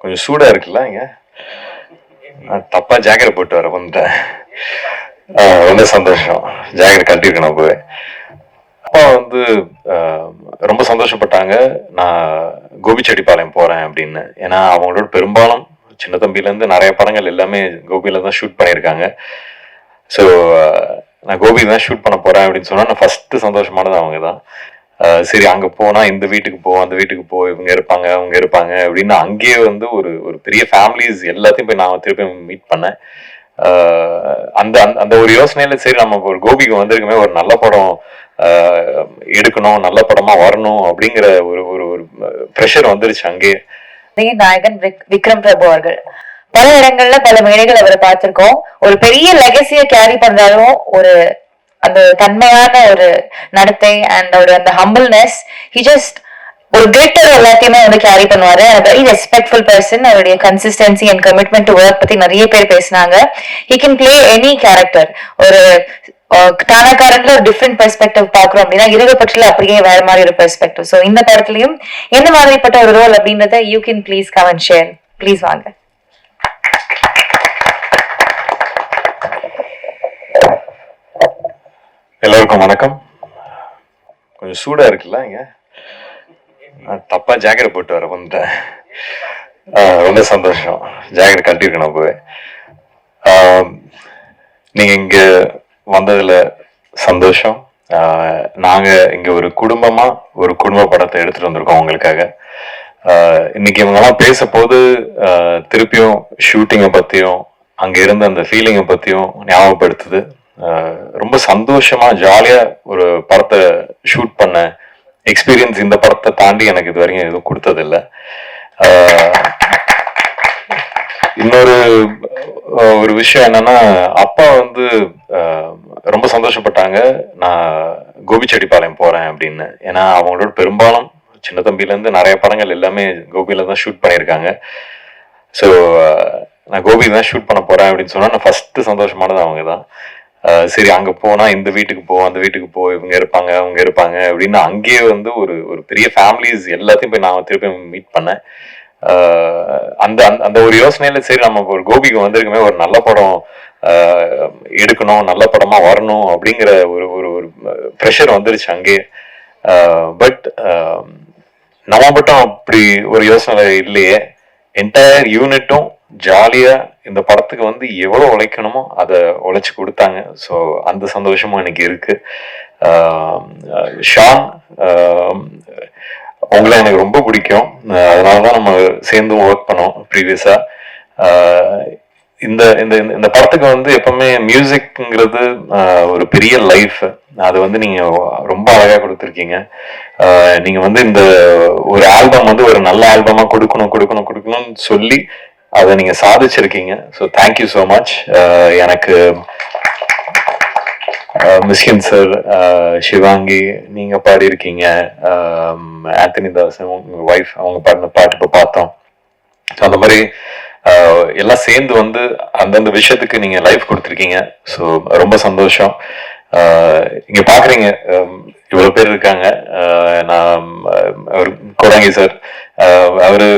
கொஞ்சம் சூடா இருக்குல்ல இங்க. தப்பா ஜாக்கெட் போட்டு வர வந்துட்டேன். ரொம்ப சந்தோஷம். ஜாக்கெட் கட்டியிருக்கேன் அப்பவே. அப்பா வந்து ரொம்ப சந்தோஷப்பட்டாங்க நான் கோபிச்செட்டிப்பாளையம் போறேன் அப்படின்னு. ஏன்னா அவங்களோட பெரும்பாலும் சின்ன தம்பிலேருந்து நிறைய படங்கள் எல்லாமே கோபியில தான் ஷூட் பண்ணியிருக்காங்க. ஸோ நான் கோபி தான் ஷூட் பண்ண போறேன் அப்படின்னு சொன்னா நான் ஃபர்ஸ்ட் சந்தோஷமானது அவங்க தான். சரி அங்க போனா இந்த வீட்டுக்கு போ அந்த வீட்டுக்கு போ இவங்க இருப்பாங்க அவங்க இருப்பாங்க அப்படின்னு அங்கேயே வந்து ஒரு ஒரு பெரிய ஃபேமிலிஸ் எல்லாத்தையும் போய் நான் திருப்பி மீட் பண்ணேன். அந்த அந்த ஒரு யோசனையில சரி நம்ம ஒரு கோபிக்கு வந்திருக்குமே ஒரு நல்ல படம் எடுக்கணும் நல்ல படமா வரணும் அப்படிங்கிற ஒரு ஒரு ஒரு ப்ரெஷர் வந்துருச்சு அங்கேயே. நாயகன் விக்ரம் பிரபு அவர்கள் பல இடங்கள்ல பல மேடைகள் அவரை பார்த்திருக்கோம். ஒரு பெரிய லெகசிய கேரி பண்றாலும் ஒரு அந்த தன்மையான ஒரு நடத்தை அண்ட் ஒரு அந்த ஹம்பிள்னஸ் ஹி ஜஸ்ட் ஒரு கிரேட்டர் எல்லாத்தையுமே வந்து கேரி பண்ணுவாரு. Very respectful person. அவருடைய consistency and commitment to work பத்தி நிறைய பேர் பேசினாங்க. He can play any character. ஒரு தானாக்காரன்ல ஒரு டிஃப்ரெண்ட் பெர்ஸ்பெக்டிவ் பாக்குறோம் அப்படின்னா இருகப்பற்றில அப்படியே வேற மாதிரி ஒரு பெர்ஸ்பெக்டிவ். ஸோ இந்த படத்துலயும் எந்த மாதிரிப்பட்ட ஒரு ரோல் அப்படின்றத you can please come and share. Please வாங்க. எல்லாருக்கும் வணக்கம். கொஞ்சம் சூடா இருக்குல்ல இங்க. தப்பா ஜாக்கெட் போட்டு வர வந்துட்டேன். ரொம்ப சந்தோஷம். ஜாக்கெட் கட்டியிருக்கேன் அப்பவே. நீங்க இங்க வந்ததுல சந்தோஷம். நாங்க இங்க ஒரு குடும்பமா ஒரு குடும்ப படத்தை எடுத்துட்டு வந்திருக்கோம் உங்களுக்காக. இன்னைக்கு இவங்கெல்லாம் பேச போது திருப்பியும் ஷூட்டிங்கை பத்தியும் அங்க இருந்த அந்த ஃபீலிங்கை பத்தியும் ஞாபகப்படுத்துது. ரொம்ப சந்தோஷமா ஜாலியா ஒரு படத்தை ஷூட் பண்ண எக்ஸ்பீரியன்ஸ் இந்த படத்தை தாண்டி எனக்கு இது வரைக்கும் எதுவும் கொடுத்ததில்லை. இன்னொரு ஒரு விஷயம் என்னன்னா அப்பா வந்து ரொம்ப சந்தோஷப்பட்டாங்க நான் கோபிச்செட்டிப்பாளையம் போறேன் அப்படின்னு. ஏன்னா அவங்களோட பெரும்பாலும் சின்ன தம்பிலேருந்து நிறைய படங்கள் எல்லாமே கோபியில தான் ஷூட் பண்ணியிருக்காங்க. ஸோ நான் கோபி தான் ஷூட் பண்ண போறேன் அப்படின்னு சொன்னா நான் ஃபர்ஸ்ட் சந்தோஷமானது அவங்க தான். சரி அங்க போனா இந்த வீட்டுக்கு போ அந்த வீட்டுக்கு போ இவங்க இருப்பாங்க அவங்க இருப்பாங்க அப்படின்னு அங்கேயே வந்து ஒரு ஒரு பெரிய ஃபேமிலிஸ் எல்லாத்தையும் போய் நான் திருப்பி மீட் பண்ணேன். அந்த அந்த ஒரு யோசனையில சரி நம்ம ஒரு கோபிக்கு வந்திருக்குமே ஒரு நல்ல படம் எடுக்கணும் நல்ல படமா வரணும் அப்படிங்கிற ஒரு ஒரு ஒரு ப்ரெஷர் வந்துருச்சு அங்கேயே. பட் நம்ம மட்டும் அப்படி ஒரு யோசனை இல்லையே. என்டையர் யூனிட்டும் ஜாலியா இந்த படத்துக்கு வந்து எவ்வளவு உழைக்கணுமோ அதை உழைச்சு கொடுத்தாங்க. ஸோ அந்த சந்தோஷமும் எனக்கு இருக்கு. ஷான் உங்களை எனக்கு ரொம்ப பிடிக்கும். அதனாலதான் நம்ம சேர்ந்து ஒர்க் பண்ணோம் ப்ரீவியஸா. இந்த இந்த இந்த படத்துக்கு வந்து எப்பவுமே மியூசிக்ங்கிறது ஒரு பெரிய லைஃப். அது வந்து நீங்க ரொம்ப அழகா கொடுத்துருக்கீங்க. நீங்க வந்து இந்த ஒரு ஆல்பம் வந்து ஒரு நல்ல ஆல்பமா கொடுக்கணும் கொடுக்கணும் கொடுக்கணும்னு சொல்லி அதை நீங்க சாதிச்சிருக்கீங்க. So thank you so much. எனக்கு மிஸ்கின் சார், சிவாங்கி நீங்க பாடியிருக்கீங்க, ஆந்தனி தாஸ் உங்க ஒய்ஃப் அவங்க பாடின பாட்டு இப்போ பார்த்தோம். ஸோ அந்த மாதிரி எல்லாம் சேர்ந்து வந்து அந்தந்த விஷயத்துக்கு நீங்க லைஃப் கொடுத்துருக்கீங்க. ஸோ ரொம்ப சந்தோஷம். இங்க பாக்குறீங்க இவ்வளவு பேர் இருக்காங்க. நான் கொடங்கி சார் அவரு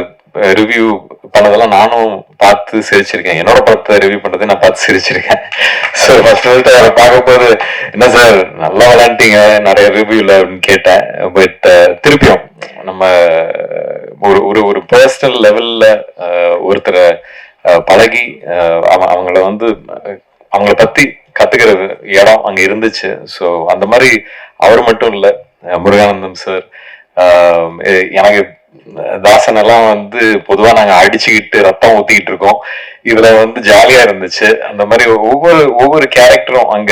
ரிவ்யூ பண்ணதெல்லாம் நானும் பார்த்து சிரிச்சிருக்கேன். என்னோட படத்தை ரிவ்யூ பண்ணதை நான் பார்த்து சிரிச்சிருக்கேன். ஸோ ஃபர்ஸ்ட் அவரை பார்க்கும்போது என்ன சார் நல்லா விளையாண்டீங்க நிறைய ரிவ்யூல அப்படின்னு கேட்டேன். பட் திருப்பியும் நம்ம ஒரு ஒரு ஒரு பர்சனல் லெவல்ல ஒருத்தரை பழகி அவங்கள வந்து அவங்கள பத்தி கத்துக்கிற இடம் அங்க இருந்துச்சு. ஸோ அந்த மாதிரி அவர் மட்டும் இல்லை, முருகானந்தம் சார், எனக்கு தாசன் எல்லாம் வந்து பொதுவா நாங்க அடிச்சுக்கிட்டு ரத்தம் ஊத்திக்கிட்டு இருக்கோம். இதுல வந்து ஜாலியா இருந்துச்சு. அந்த மாதிரி ஒவ்வொரு ஒவ்வொரு கேரக்டரும் அங்க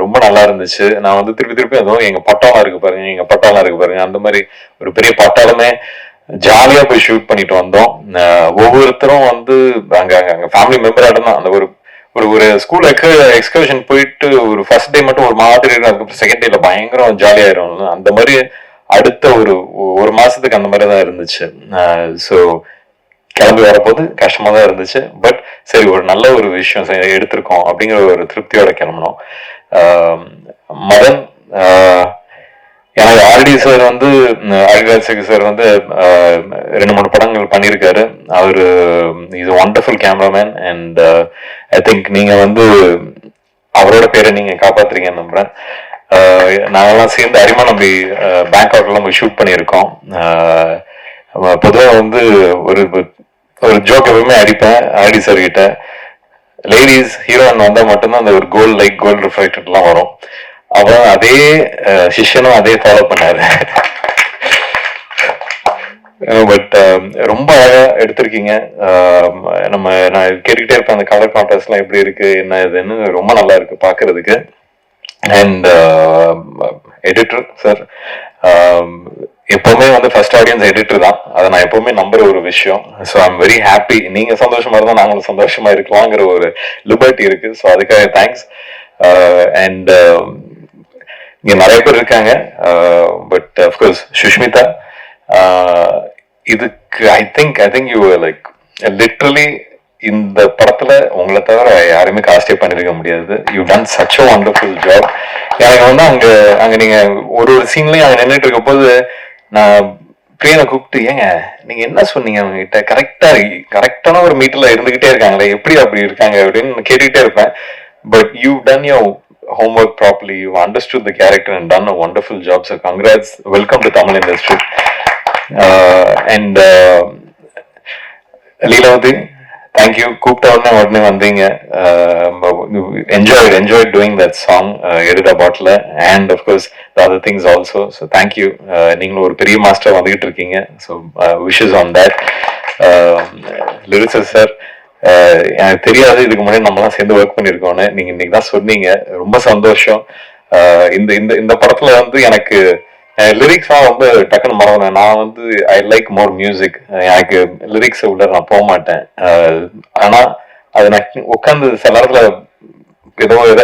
ரொம்ப நல்லா இருந்துச்சு. நான் வந்து திருப்பி திருப்பி அதுவும் எங்க பட்டாளம் இருக்கு பாருங்க எங்க பட்டாளம் இருக்கு பாருங்க அந்த மாதிரி ஒரு பெரிய பட்டாளமே ஜாலியா போய் ஷூட் பண்ணிட்டு வந்தோம். ஒவ்வொருத்தரும் வந்து அங்க அங்க ஃபேமிலி மெம்பர் ஆடம் தான். அந்த ஒரு ஒரு ஒரு ஸ்கூல் எக்ஸ்கர்ஷன் போயிட்டு ஒரு ஃபர்ஸ்ட் டே மட்டும் ஒரு மாதிரி இருக்கும், அதுக்கப்புறம் செகண்ட் டேல பயங்கரம் ஜாலியாயிரும். அந்த மாதிரி அடுத்த ஒரு ஒரு மாசத்துக்கு அந்த மாதிரி தான் இருந்துச்சு. ஸோ கிளம்பி வரப்போது கஷ்டமா தான் இருந்துச்சு. பட் சரி ஒரு நல்ல ஒரு விஷயம் எடுத்திருக்கோம் அப்படிங்கிற ஒரு திருப்தியோட கிளம்பணும். மதன் எனக்கு ஆர்டி சார் வந்து ஆர்டிராஜசேகர் சார் வந்து 2-3 படங்கள் பண்ணியிருக்காரு. அவரு is wonderful cameraman. And I think நீங்க வந்து அவரோட பேரை நீங்க காப்பாத்துறீங்கன்னு நம்புறேன். நாங்கெல்லாம் சேர்ந்து அரிமா நம்பி பேங்காக்ல நம்ம ஷூட் பண்ணியிருக்கோம். பொதுவாக வந்து ஒரு ஒரு ஜோக் எப்பவுமே அடிப்பேன் ஆர்டி சார் கிட்ட. லேடிஸ் ஹீரோயின் வந்தா மட்டும்தான் அந்த ஒரு கோல்டு லைக் கோல்டு ரிஃப்ளெக்டட்லாம் வரும். அவன் அதே சிஷ்யனும் அதே ஃபாலோ பண்ணாரு. பட் ரொம்ப அழகா எடுத்திருக்கீங்க. நம்ம நான் கேட்டுக்கிட்டே இருப்பேன் அந்த கலர் கான்ட்ராஸ்ட் எல்லாம் எப்படி இருக்கு என்ன இதுன்னு. ரொம்ப நல்லா இருக்கு பாக்குறதுக்கு. அண்ட் எடிட்டர் சார் எப்பவுமே வந்து ஃபர்ஸ்ட் ஆடியன்ஸ் எடிட்டர் தான். அதை நான் எப்பவுமே நம்புற ஒரு விஷயம். So I'm very happy. நீங்க சந்தோஷமா இருந்தா நாங்களும் சந்தோஷமா இருக்கலாங்கிற ஒரு லிபர்ட்டி இருக்கு. ஸோ அதுக்காக தேங்க்ஸ். அண்ட் இங்க நிறைய பேர் இருக்காங்க. பட் அஃப்கோர்ஸ் சுஷ்மிதா, இதுக்கு I think you like literally இந்த படத்துல உங்களை தவிர யாருமே காஸ்டே பண்ணிருக்க முடியாது. You done such a wonderful job. எனக்கு வந்து அங்க நீங்க ஒரு சீன்லயும் அங்க நின்றுட்டு இருக்க போது நான் பிரியனை கூப்பிட்டு, ஏங்க நீங்க என்ன சொன்னீங்க அவங்க கிட்ட, கரெக்டான ஒரு மீட்டர்ல இருந்துகிட்டே இருக்காங்களே, எப்படி அப்படி இருக்காங்க அப்படின்னு கேட்டுக்கிட்டே இருப்பேன். But you done your homework properly, you understood the character and done a wonderful job. So congrats, welcome to Tamil industry. And Leelavati, thank you. கூப்பிட்ட உடனே வந்தீங்க. enjoyed doing that song, Edita Bottle, and of course the other things also. So thank you. நீங்களும் ஒரு பெரிய master வந்துகிட்டு இருக்கீங்க. So wishes on that. Lyricist sir, எனக்கு தெரியாது இதுக்கு முன்னாடி நம்மலாம் சேர்ந்து ஒர்க் பண்ணிருக்கோம்னு. நீங்க இன்னைக்கு தான் சொன்னீங்க. ரொம்ப சந்தோஷம். இந்த இந்த இந்த படத்துல வந்து எனக்கு லிரிக்ஸ்லாம் ரொம்ப டக்குன்னு மறந்தேன். நான் வந்து ஐ லைக் மோர் மியூசிக். எனக்கு லிரிக்ஸ் உள்ள நான் போக மாட்டேன். ஆனா அது நான் உட்காந்து சில நேரத்துல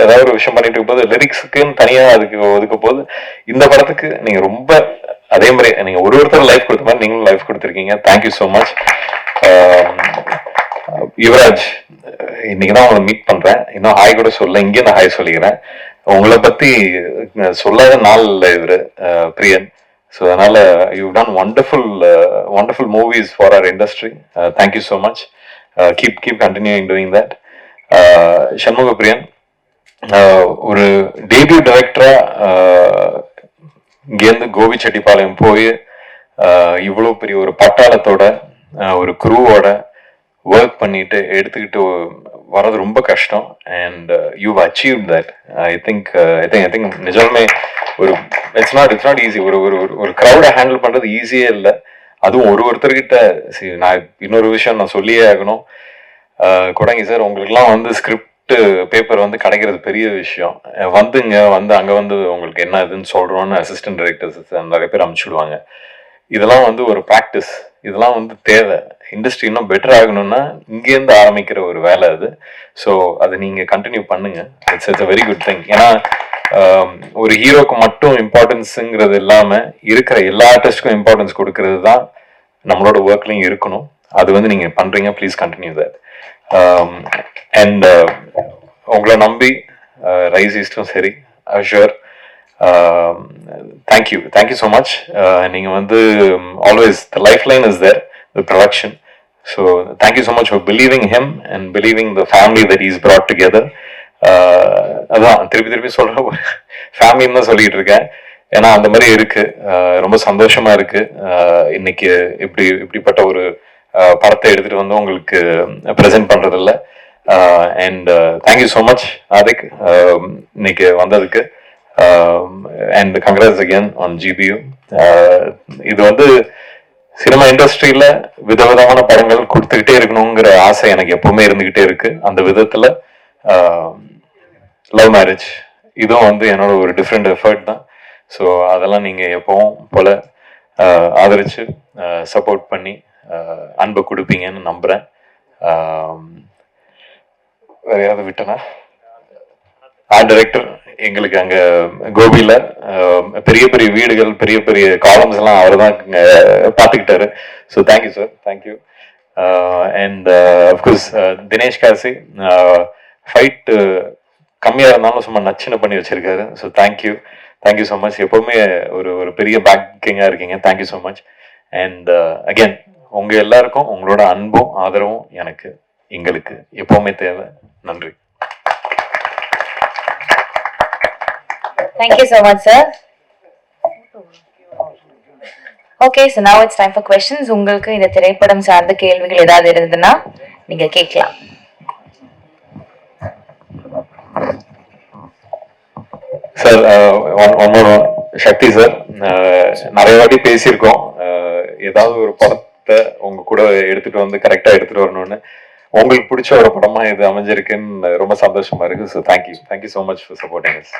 ஏதாவது ஒரு விஷயம் பண்ணிட்டு இருக்கும் போது லிரிக்ஸுக்குன்னு தனியா அதுக்கு ஒதுக்க போது இந்த படத்துக்கு நீங்க ரொம்ப அதே மாதிரி நீங்க ஒருத்தர் லைஃப் கொடுத்த மாதிரி நீங்களும் லைஃப் கொடுத்துருக்கீங்க. Thank you so much. யுவராஜ், இன்னைக்குதான் உங்களை மீட் பண்றேன். இன்னும் ஹாய் கூட சொல்ல, இங்கே நான் ஹாய் சொல்லிக்கிறேன். உங்களை பத்தி சொல்லாத நாள் இல்லை இவரு பிரியன். ஸோ அதனால you done wonderful movies for our industry. Thank you so much. Keep continuing doing that. Shanmuga Priyan, ஒரு டெபியூ டைரக்டரா இங்கேருந்து கோபிச்செட்டிப்பாளையம் போய் இவ்வளோ பெரிய ஒரு பட்டாளத்தோட ஒரு குரூவோட ஒர்க் பண்ணிட்டு எடுத்துக்கிட்டு வர்றது ரொம்ப கஷ்டம். And you achieve that. I think நிஜமே ஒரு இட்ஸ் நாட் ஈஸி. ஒரு க்ரௌடை ஹேண்டில் பண்றது ஈஸியே இல்லை. அதுவும் ஒருத்தர்கிட்ட. நான் இன்னொரு விஷயம் நான் சொல்லியே ஆகணும். கொடங்கி சார், உங்களுக்குலாம் வந்து ஸ்கிரிப்ட் பேப்பர் வந்து கிடைக்கிறது பெரிய விஷயம். வந்து அங்கே வந்து உங்களுக்கு என்ன இதுன்னு சொல்றோன்னு அசிஸ்டன்ட் டைரக்டர்ஸ் நிறைய பேர் அனுப்பிச்சுடுவாங்க. இதெல்லாம் வந்து ஒரு ப்ராக்டிஸ். இதெல்லாம் வந்து தேவை. இண்டஸ்ட்ரி இன்னும் பெட்டர் ஆகணும்னா இங்கேருந்து ஆரம்பிக்கிற ஒரு வேலை அது. ஸோ அதை நீங்க கண்டினியூ பண்ணுங்க. It's a very good thing. ஏன்னா ஒரு ஹீரோக்கு மட்டும் இம்பார்ட்டன்ஸுங்கிறது இல்லாம இருக்கிற எல்லா ஆர்டிஸ்டுக்கும் இம்பார்ட்டன்ஸ் கொடுக்கறது தான் நம்மளோட ஒர்க்லையும் இருக்கணும். அது வந்து நீங்க பண்றீங்க. Please continue that. அண்ட் உங்களை நம்பி ரைஸ் ஈஸ்டும் சரி, அஷூர். Thank you so much. நீங்க வந்து always the life line is there, the production. So thank you so much for believing him and believing the family that is brought together. அதான் திருப்பி சொல்ற ஒரு ஃபேமிலின்னு தான் சொல்லிட்டு இருக்கேன். ஏன்னா அந்த மாதிரி இருக்கு. ரொம்ப சந்தோஷமா இருக்கு. இன்னைக்கு இப்படிப்பட்ட ஒரு படத்தை எடுத்துட்டு வந்து உங்களுக்கு ப்ரெசென்ட் பண்றதில்ல. And thank you so much Adhik இன்னைக்கு வந்ததுக்கு. And congrats again on GBU. இது வந்து சினிமா இண்டஸ்ட்ரியில விதவிதமான படங்கள் கொடுத்துக்கிட்டே இருக்கணுங்கிற ஆசை எனக்கு எப்பவுமே இருந்துகிட்டே இருக்கு. அந்த விதத்துல லவ் மேரேஜ் இதுவும் வந்து என்னோட ஒரு டிஃப்ரெண்ட் எஃபர்ட் தான். ஸோ அதெல்லாம் நீங்க எப்பவும் போல ஆதரிச்சு சப்போர்ட் பண்ணி அன்பை கொடுப்பீங்கன்னு நம்புறேன். வேற யாராவது விட்டனா? ஆர்ட் டைரக்டர் எங்களுக்கு அங்க கோபியில பெரிய பெரிய வீடுகள், பெரிய பெரிய காலம்ஸ் எல்லாம் அவர் தான் பார்த்துக்கிட்டாரு. So thank you sir, thank you. And of course Dinesh Kasi, fight கம்மியாக இருந்தாலும் சும்மா நச்சுன்னு பண்ணி வச்சிருக்காரு. So thank you. Thank you so much. எப்பவுமே ஒரு பெரிய பேக்கிங்காக இருக்கீங்க. Thank you so much. And again உங்க எல்லாருக்கும் உங்களோட அன்பும் ஆதரவும் எங்களுக்கு எப்பவுமே தேவை. நன்றி. Thank you so much, sir. Okay, so now it's time for questions. உங்களுக்கு இந்த திரைப்படம் சார்ந்த கேள்விகள் ஏதாவது இருந்ததுன்னா நீங்க கேட்கலாம். சார் சக்தி சார், நிறைய வாட்டி பேசியிருக்கோம். ஏதாவது ஒரு படத்தை உங்க கூட எடுத்துட்டு வந்து கரெக்டா எடுத்துட்டு வரணும்னு. உங்களுக்கு பிடிச்ச ஒரு படமா இது அமைஞ்சிருக்குன்னு ரொம்ப சந்தோஷமா இருக்கு. So thank you so much for supporting us.